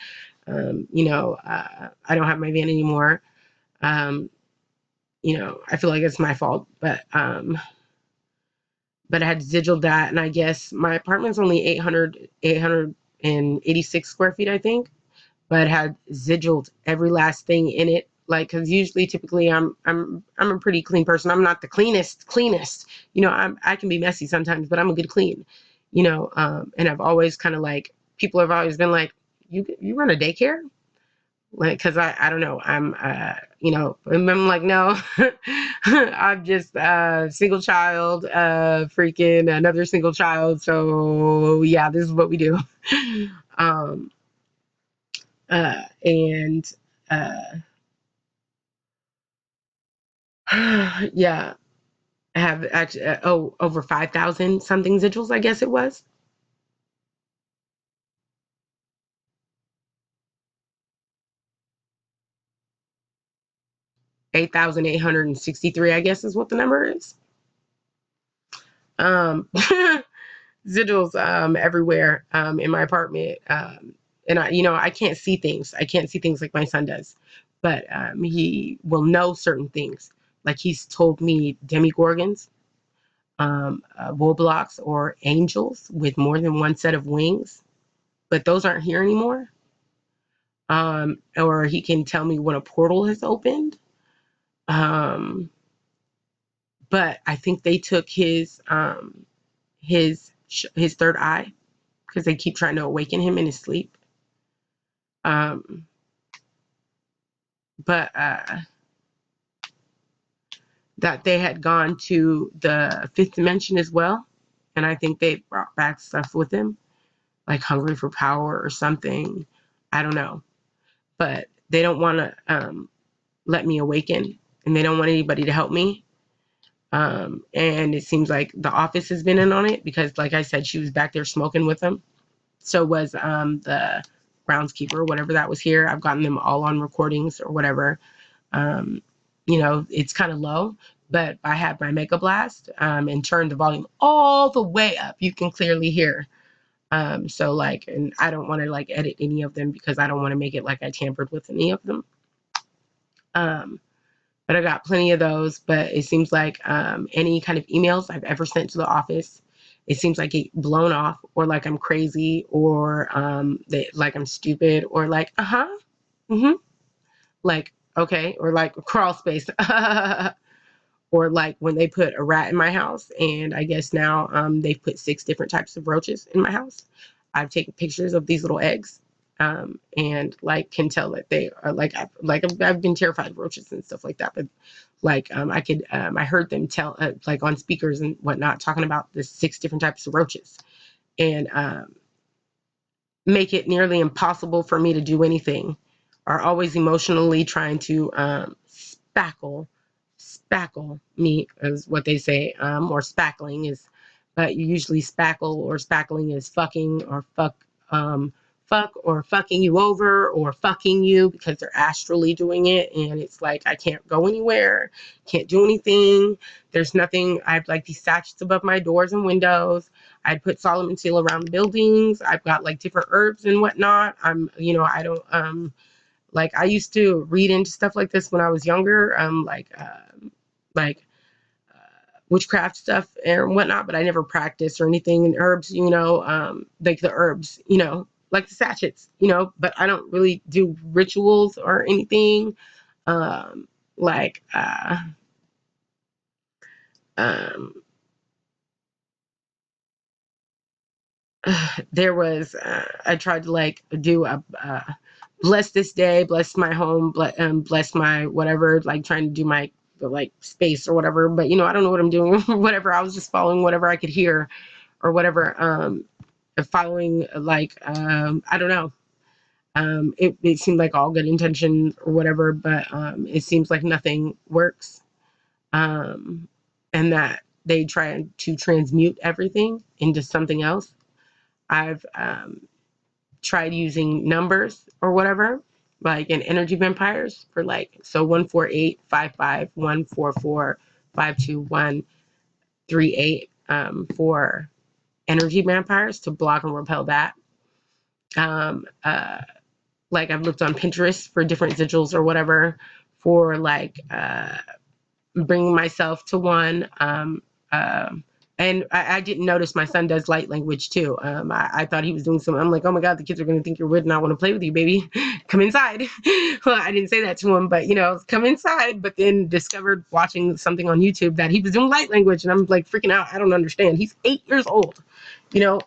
Speaker 1: I don't have my van anymore. Um, I feel like it's my fault, but I had sigiled that, and I guess my apartment's only 886 square feet, I think, but had sigiled every last thing in it. Like, because usually, typically, I'm a pretty clean person. I'm not the cleanest. I can be messy sometimes, but I'm a good clean. And I've always kind of like, people have always been like, you run a daycare? Like, because I don't know, and I'm like, no. I'm just a single child, freaking another single child, so yeah, this is what we do. um and yeah, I have actually, over 5,000 something sigils, I guess it was. 8,863, I guess is what the number is. um Sigils everywhere in my apartment. And I can't see things. I can't see things like my son does. But he will know certain things. Like, he's told me demigorgons, blocks, or angels with more than one set of wings, but those aren't here anymore. Or he can tell me when a portal has opened. Um, but I think they took his third eye, because they keep trying to awaken him in his sleep. Um, but that they had gone to the fifth dimension as well, and I think they brought back stuff with them, like hungry for power or something. I don't know, but they don't want to let me awaken, and they don't want anybody to help me. And it seems like the office has been in on it, because, like I said, she was back there smoking with them. So was the groundskeeper, whatever that was here. I've gotten them all on recordings or whatever. Um, it's kind of low, but I had my Mega Blast and turned the volume all the way up. You can clearly hear. So like, and I don't want to like edit any of them, because I don't want to make it like I tampered with any of them. Um, but I got plenty of those. But it seems like any kind of emails I've ever sent to the office, it seems like it blown off, or like I'm crazy, or like I'm stupid, or like mm-hmm, like okay, or like crawl space. Or like when they put a rat in my house, and I guess now they've put 6 different types of roaches in my house. I've taken pictures of these little eggs, and like can tell that they are like, I've been terrified of roaches and stuff like that, but like I heard them tell like on speakers and whatnot, talking about the 6 different types of roaches, and make it nearly impossible for me to do anything, are always emotionally trying to spackle me, is what they say, or spackling is, but usually spackle or spackling is fucking, or fuck, fuck or fucking you over or fucking you because they're astrally doing it. And it's like, I can't go anywhere, can't do anything. There's nothing. I have like these sachets above my doors and windows. I put Solomon seal around the buildings. I've got like different herbs and whatnot. I don't, like I used to read into stuff like this when I was younger, like witchcraft stuff and whatnot, but I never practiced or anything. And herbs, like the herbs, like the sachets, but I don't really do rituals or anything. Um, like, um, there was, I tried to like do a, bless this day, bless my home, bless my whatever, like trying to do my like space or whatever. But I don't know what I'm doing, whatever. I was just following whatever I could hear or whatever. Following like I don't know. It seemed like all good intention or whatever, but it seems like nothing works. Um, and that they try to transmute everything into something else. I've tried using numbers or whatever, like in energy vampires for like, so 1485514452138 for energy vampires to block and repel that. Um, uh, like I've looked on Pinterest for different sigils or whatever for like bringing myself to one. And I didn't notice my son does light language too. I thought he was doing something. I'm like, oh my God, the kids are going to think you're weird and I want to play with you, baby. Come inside. Well, I didn't say that to him, but come inside. But then discovered watching something on YouTube that he was doing light language. And I'm like freaking out. I don't understand. He's 8 years old, and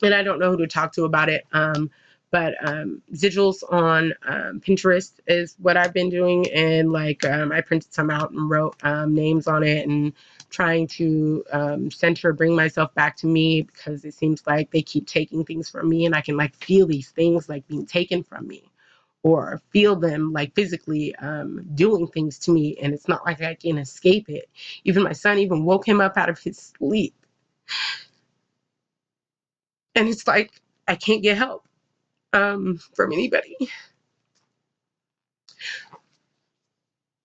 Speaker 1: I don't know who to talk to about it. But sigils on Pinterest is what I've been doing, and like I printed some out and wrote names on it, and trying to center, bring myself back to me, because it seems like they keep taking things from me, and I can like feel these things like being taken from me, or feel them like physically doing things to me, and it's not like I can escape it. Even my son even woke him up out of his sleep, and it's like I can't get help from anybody.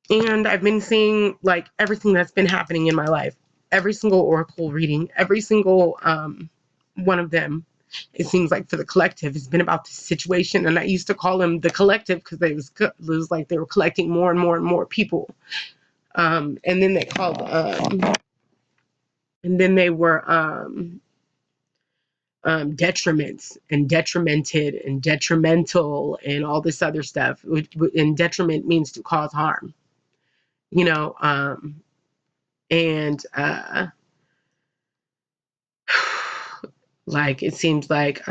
Speaker 1: And I've been seeing like everything that's been happening in my life, every single oracle reading, every single one of them. It seems like for the collective, it's been about this situation. And I used to call them the collective because it was like they were collecting more and more and more people. And then they called, and then they were detriments and detrimented and detrimental and all this other stuff. And detriment means to cause harm, you know, and like it seems like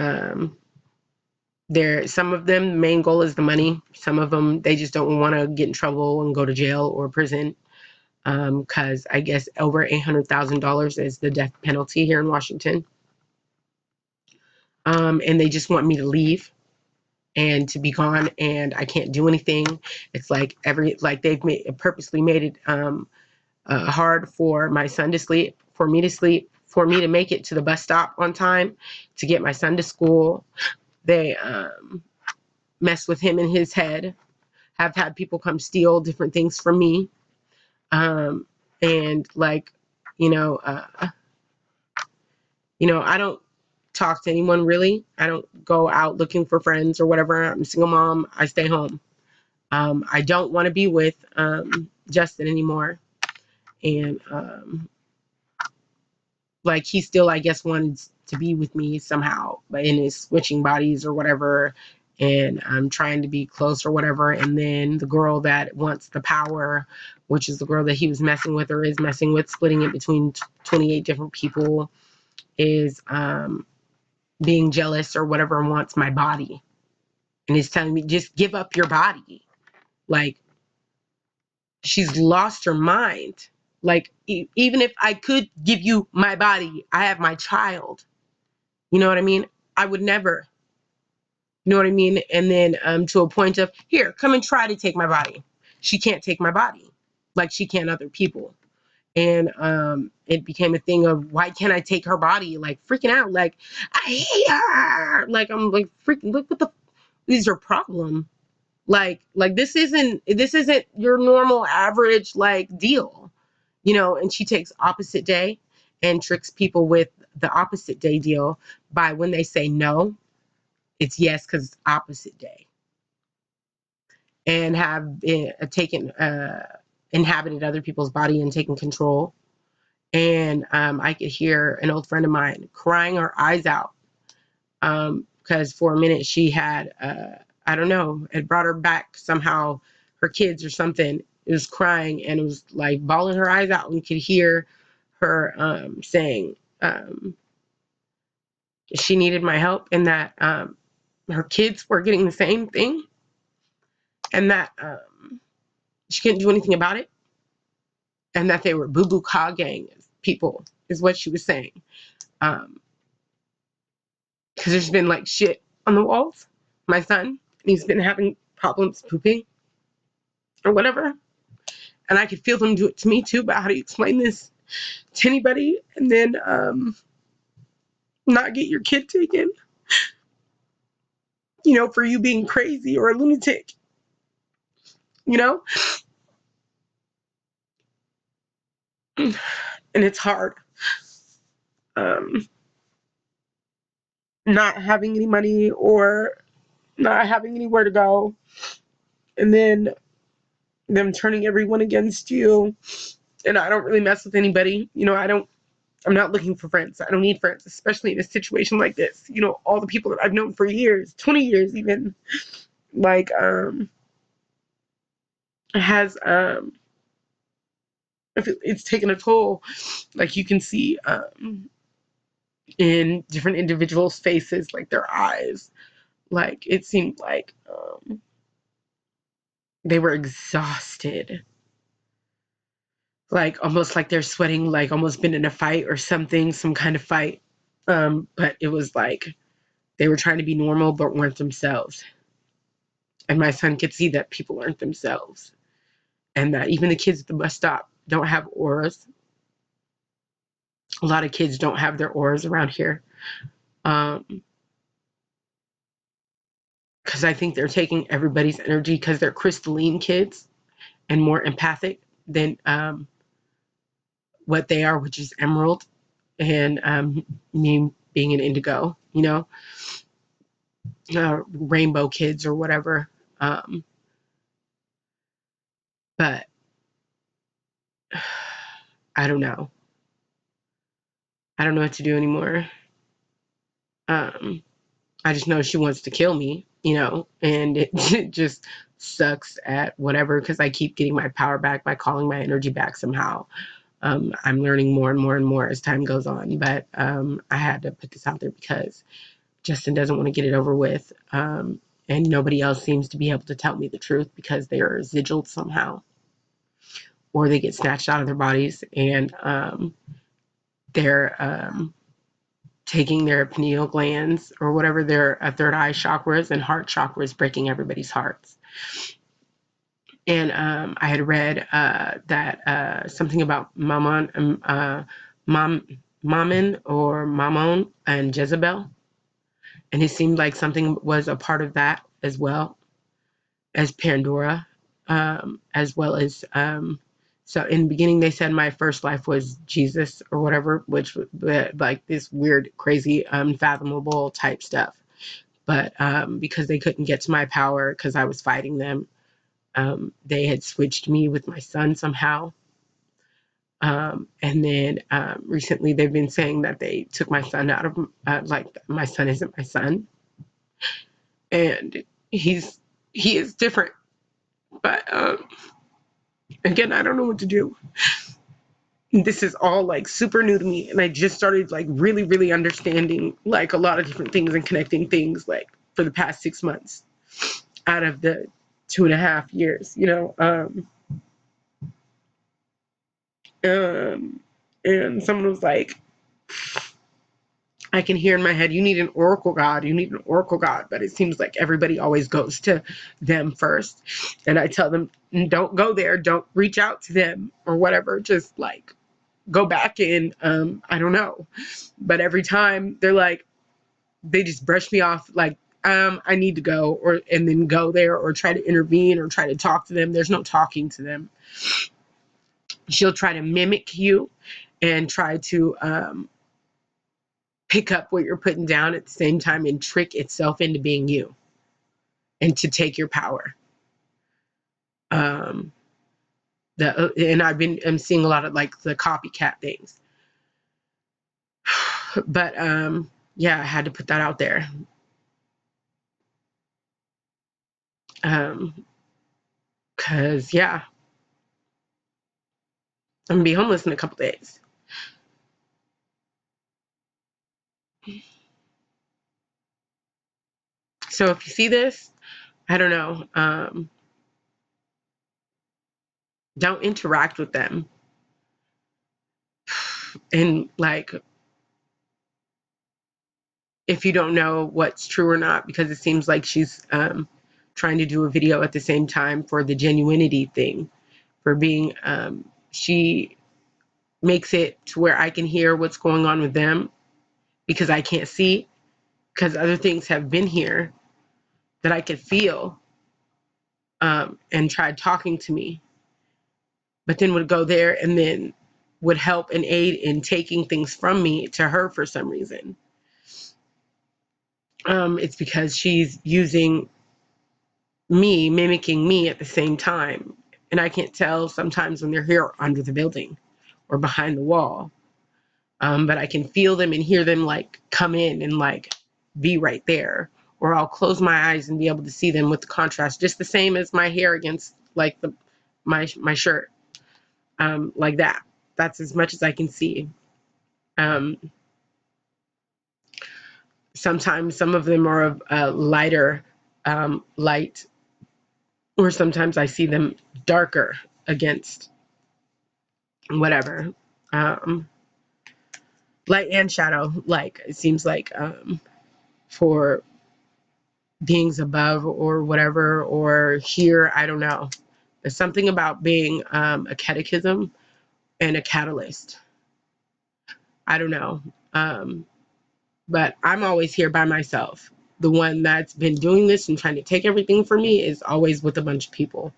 Speaker 1: there, some of them, the main goal is the money. Some of them, they just don't want to get in trouble and go to jail or prison, because I guess over $800,000 is the death penalty here in Washington. And they just want me to leave and to be gone, and I can't do anything. It's like they've purposely made it hard for my son to sleep, for me to sleep, for me to make it to the bus stop on time, to get my son to school. They mess with him in his head, have had people come steal different things from me. And like, you know, uh, I don't talk to anyone really. I don't go out looking for friends or whatever. I'm a single mom. I stay home. I don't want to be with Justin anymore. And like he still, I guess, wants to be with me somehow, but in his switching bodies or whatever. And I'm trying to be close or whatever. And then the girl that wants the power, which is the girl that he was messing with or is messing with, splitting it between 28 different people, is being jealous or whatever and wants my body. And is telling me, just give up your body. Like, she's lost her mind. Like, even if I could give you my body, I have my child. You know what I mean? I would never. You know what I mean? And then to a point of, here, come and try to take my body. She can't take my body like she can other people. And it became a thing of, why can't I take her body? Like freaking out, like I hate her. Like I'm like, freaking look what the is your problem? Like this isn't your normal average like deal, you know. And she takes opposite day and tricks people with the opposite day deal by when they say no, it's yes because it's opposite day, and have taken inhabited other people's body and taken control. And I could hear an old friend of mine crying her eyes out because for a minute she had, I don't know, it brought her back somehow, her kids or something. It was crying and it was like bawling her eyes out, and you could hear her saying she needed my help, and that her kids were getting the same thing, and that she couldn't do anything about it, and that they were boo boo ka gang people, is what she was saying. Um, because there's been like shit on the walls. My son, and he's been having problems pooping or whatever. And I could feel them do it to me too, but how do you explain this to anybody and then not get your kid taken, you know, for you being crazy or a lunatic, you know? And it's hard. Um, not having any money or not having anywhere to go, and then them turning everyone against you. And I don't really mess with anybody. You know, I'm not looking for friends. I don't need friends, especially in a situation like this. You know, all the people that I've known for years, 20 years even, like, has, it's taken a toll. Like you can see in different individuals' faces, like their eyes, like it seemed like they were exhausted. Like almost like they're sweating, like almost been in a fight or something, some kind of fight. But it was like they were trying to be normal but weren't themselves. And my son could see that people aren't themselves. And that even the kids at the bus stop don't have auras. A lot of kids don't have their auras around here. Because I think they're taking everybody's energy because they're crystalline kids and more empathic than what they are, which is emerald, and me being an indigo, you know, rainbow kids or whatever. But I don't know. I don't know what to do anymore. I just know she wants to kill me, you know, and it just sucks at whatever because I keep getting my power back by calling my energy back somehow. I'm learning more and more and more as time goes on, but I had to put this out there because Justin doesn't want to get it over with, and nobody else seems to be able to tell me the truth because they are sigiled somehow, or they get snatched out of their bodies, and they're taking their pineal glands or whatever their third eye chakras and heart chakras, breaking everybody's hearts. And I had read that something about Mammon or Mammon and Jezebel, and it seemed like something was a part of that as well as Pandora, as well as so in the beginning they said my first life was Jesus or whatever, which like this weird, crazy, unfathomable type stuff. But because they couldn't get to my power because I was fighting them, they had switched me with my son somehow. And then recently they've been saying that they took my son out of, like my son isn't my son. And he is different. But again, I don't know what to do. This is all like super new to me. And I just started like really, really understanding like a lot of different things and connecting things like for the past 6 months out of the 2.5 years, you know. And someone was like, I can hear in my head, you need an oracle god, you need an oracle god. But it seems like everybody always goes to them first. And I tell them, don't go there, don't reach out to them or whatever. Just like go back and I don't know. But every time they're like, they just brush me off like, I need to go, or and then go there or try to intervene or try to talk to them. There's no talking to them. She'll try to mimic you and try to pick up what you're putting down at the same time and trick itself into being you and to take your power. Um, and I'm seeing a lot of like the copycat things, but yeah, I had to put that out there. Cause yeah, I'm gonna be homeless in a couple days. So if you see this, I don't know, don't interact with them. And like, if you don't know what's true or not, because it seems like she's trying to do a video at the same time for the genuinity thing, for being, she makes it to where I can hear what's going on with them because I can't see, because other things have been here that I could feel, and tried talking to me, but then would go there and then would help and aid in taking things from me to her for some reason. It's because she's using me, mimicking me at the same time. And I can't tell sometimes when they're here under the building or behind the wall. But I can feel them and hear them like come in and like be right there. Or I'll close my eyes and be able to see them with the contrast, just the same as my hair against like my shirt, like that. That's as much as I can see. Um, Sometimes some of them are of a lighter light, or sometimes I see them darker against whatever. Um, Light and shadow, like it seems like, for beings above or whatever, or here, I don't know. There's something about being a catechism and a catalyst. I don't know. But I'm always here by myself. The one that's been doing this and trying to take everything from me is always with a bunch of people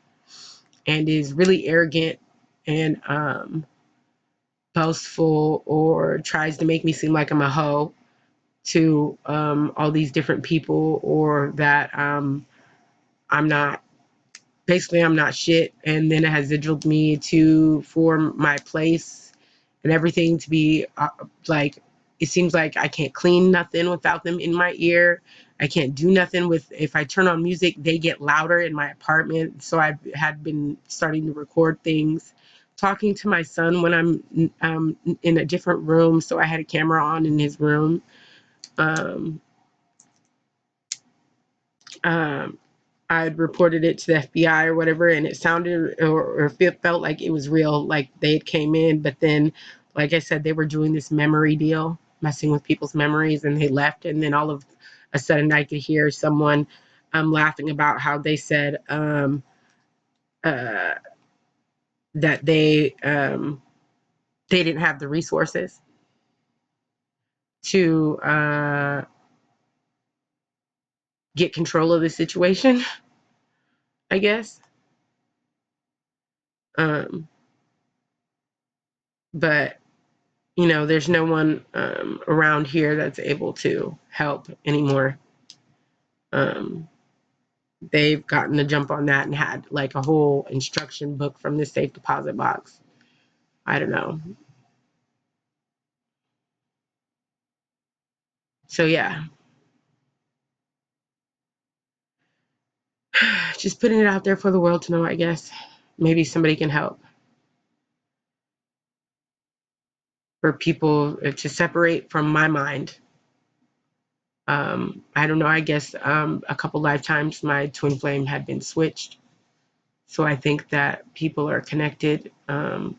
Speaker 1: and is really arrogant and boastful, or tries to make me seem like I'm a hoe to all these different people, or that I'm not, basically I'm not shit, and then it has diddled me to form my place and everything to be like, it seems like I can't clean nothing without them in my ear. I can't do nothing with, if I turn on music, they get louder in my apartment. So I had been starting to record things, talking to my son when I'm in a different room. So I had a camera on in his room. Um, um, I had reported it to the FBI or whatever, and it sounded or it felt like it was real, like they had came in. But then, like I said, they were doing this memory deal, messing with people's memories, and they left. And then all of a sudden, I could hear someone laughing about how they said uh, that they didn't have the resources to get control of the situation, I guess. Um, but there's no one around here that's able to help anymore. Um, they've gotten a jump on that and had like a whole instruction book from the safe deposit box. I don't know. So yeah, just putting it out there for the world to know, I guess. Maybe somebody can help, for people to separate from my mind. I don't know. I guess a couple lifetimes my twin flame had been switched. So I think that people are connected in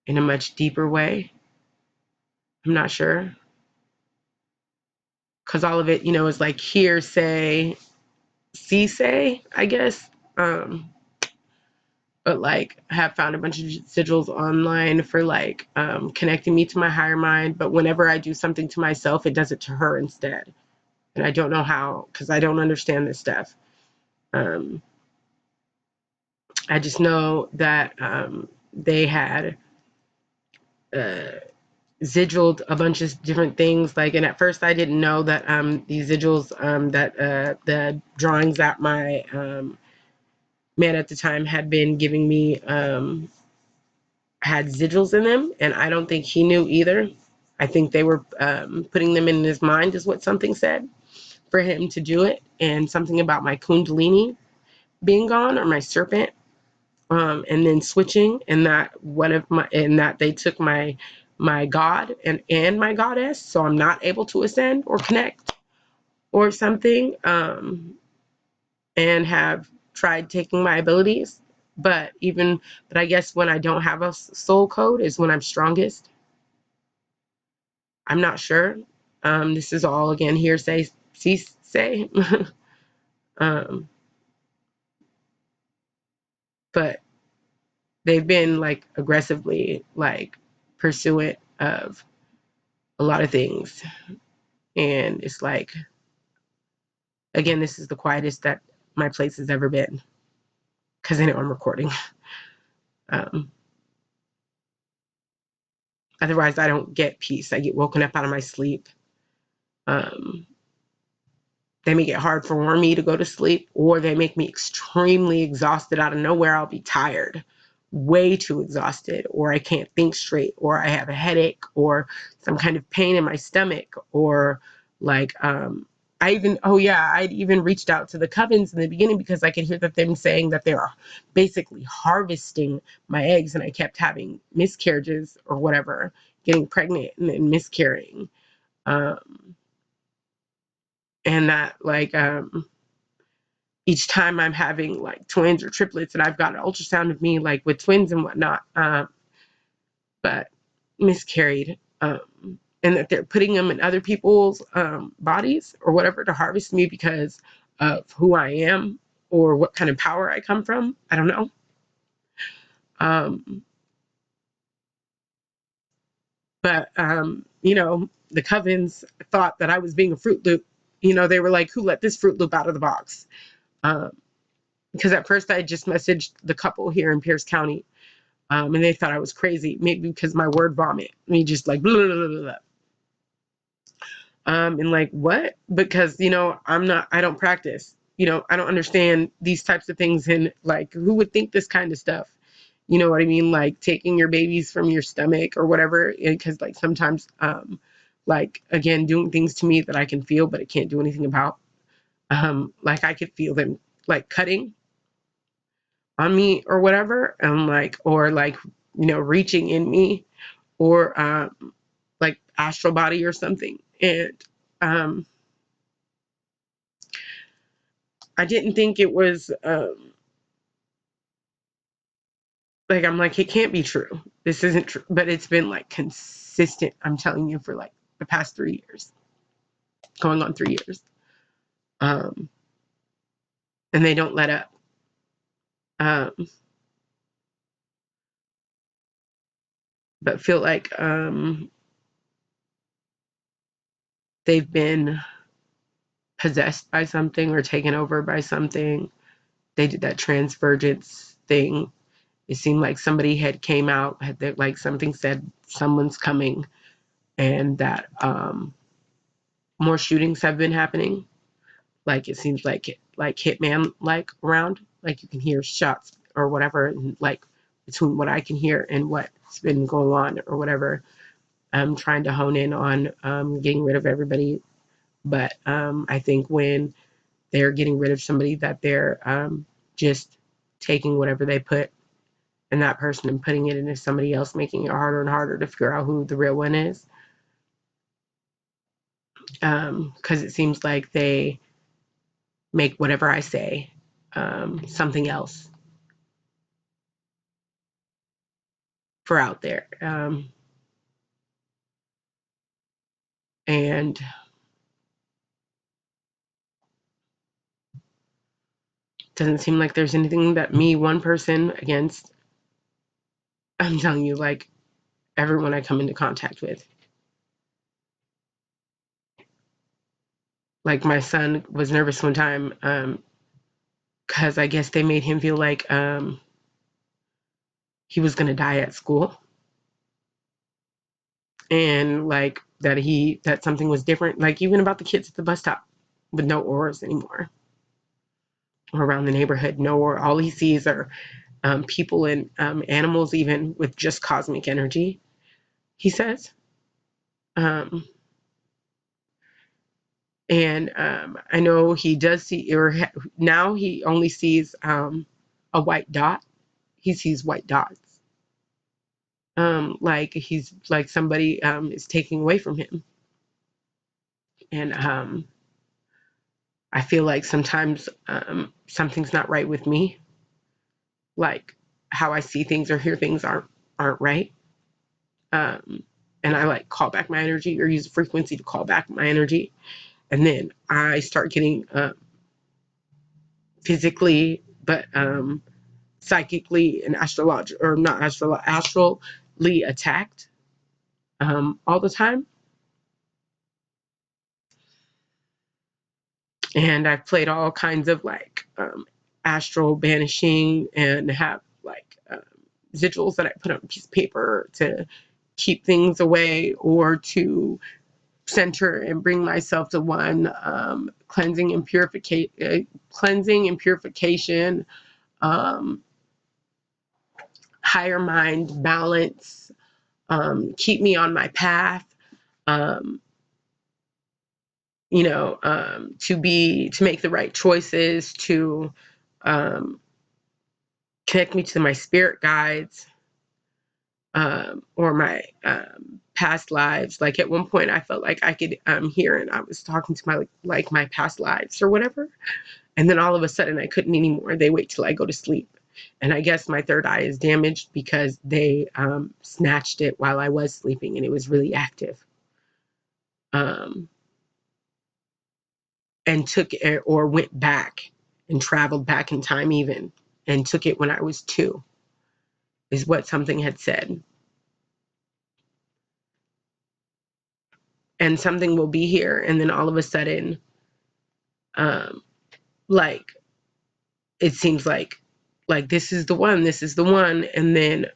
Speaker 1: a much deeper way. I'm not sure. Because all of it, is like hearsay, see say, I guess. Um, but like have found a bunch of sigils online for like connecting me to my higher mind. But whenever I do something to myself, it does it to her instead. And I don't know how, because I don't understand this stuff. Um, I just know that they had uh, sigiled a bunch of different things. Like, and at first I didn't know that these sigils, that the drawings that my man at the time had been giving me had sigils in them, and I don't think he knew either. I think they were putting them in his mind, is what something said, for him to do it, and something about my kundalini being gone, or my serpent, and then switching, and that they took my god and my goddess, so I'm not able to ascend or connect or something, and have tried taking my abilities. But I guess when I don't have a soul code is when I'm strongest. I'm not sure. This is all again hearsay, say. um, but they've been like aggressively like pursuant of a lot of things, and it's like, again, this is the quietest that my place has ever been, because I know I'm recording. um, Otherwise I don't get peace. I get woken up out of my sleep. um, They make it hard for me to go to sleep, or they make me extremely exhausted out of nowhere. I'll be tired, way too exhausted, or I can't think straight, or I have a headache, or some kind of pain in my stomach, or like I'd even reached out to the covens in the beginning because I could hear them saying that they are basically harvesting my eggs, and I kept having miscarriages or whatever, getting pregnant and then miscarrying. Um, and that like each time I'm having like twins or triplets, and I've got an ultrasound of me like with twins and whatnot, but miscarried, and that they're putting them in other people's bodies or whatever to harvest me because of who I am or what kind of power I come from. I don't know. Um, but the covens thought that I was being a Fruit Loop. They were like, "Who let this Fruit Loop out of the box?" Um, because at first I just messaged the couple here in Pierce County, and they thought I was crazy, maybe because my word vomit, me just like blah, blah, blah, blah, blah. And like, what? Because I don't practice. I don't understand these types of things, and like, who would think this kind of stuff? You know what I mean? Like taking your babies from your stomach or whatever, because like sometimes, like again, doing things to me that I can feel, but I can't do anything about. Like I could feel them like cutting on me or whatever, and like, or like, reaching in me, or like astral body or something. And um, I didn't think it was like, I'm like, it can't be true. This isn't true. But it's been like consistent, I'm telling you, for like the past 3 years, going on 3 years. Um, and they don't let up. Um, but feel like they've been possessed by something or taken over by something. They did that transvergence thing. It seemed like somebody had came out, like something said someone's coming, and that more shootings have been happening. Like it seems like hitman like around, like you can hear shots or whatever, and like between what I can hear and what's been going on or whatever. I'm trying to hone in on getting rid of everybody, but I think when they're getting rid of somebody, that they're just taking whatever they put in that person and putting it into somebody else, making it harder and harder to figure out who the real one is. Because it seems like they make whatever I say something else for out there. And Doesn't seem like there's anything that me, one person, against. I'm telling you, like, everyone I come into contact with. Like, my son was nervous one time because I guess they made him feel like he was going to die at school. And like that something was different, like even about the kids at the bus stop with no auras anymore, or around the neighborhood, no aura. All he sees are people and animals, even with just cosmic energy, he says. Um, and I know he does see, now he only sees a white dot. He sees white dots. Like he's like somebody is taking away from him. And I feel like sometimes something's not right with me. Like how I see things or hear things aren't right. And I like call back my energy or use a frequency to call back my energy. And then I start getting physically, but psychically and astrally attacked all the time. And I've played all kinds of like astral banishing and have like sigils that I put on a piece of paper to keep things away or to center and bring myself to one, cleansing and purification, um, higher mind balance, keep me on my path. Um, to make the right choices, to um, connect me to my spirit guides, or my past lives. Like at one point, I felt like I could hear, and I was talking to my past lives or whatever. And then all of a sudden, I couldn't anymore. They wait till I go to sleep. And I guess my third eye is damaged because they snatched it while I was sleeping, and it was really active. Um, and took it or went back and traveled back in time even and took it when I was 2, is what something had said. And something will be here, and then all of a sudden, um, like it seems like this is the one, and then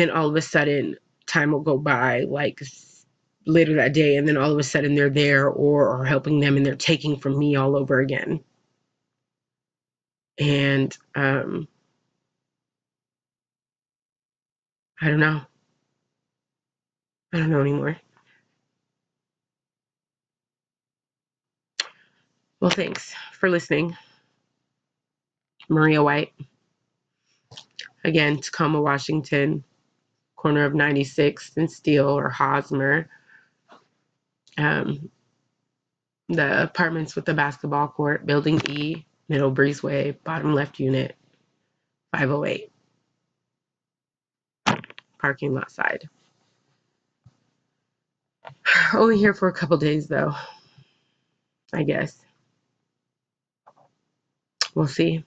Speaker 1: all of a sudden time will go by, like later that day, and then all of a sudden they're there or helping them, and they're taking from me all over again. And I don't know. I don't know anymore. Well, thanks for listening. Maria White. Again, Tacoma, Washington, corner of 96th and Steele or Hosmer. The apartments with the basketball court, Building E, Middle Breezeway, bottom left unit, 508. Parking lot side. Only here for a couple days, though, I guess. We'll see.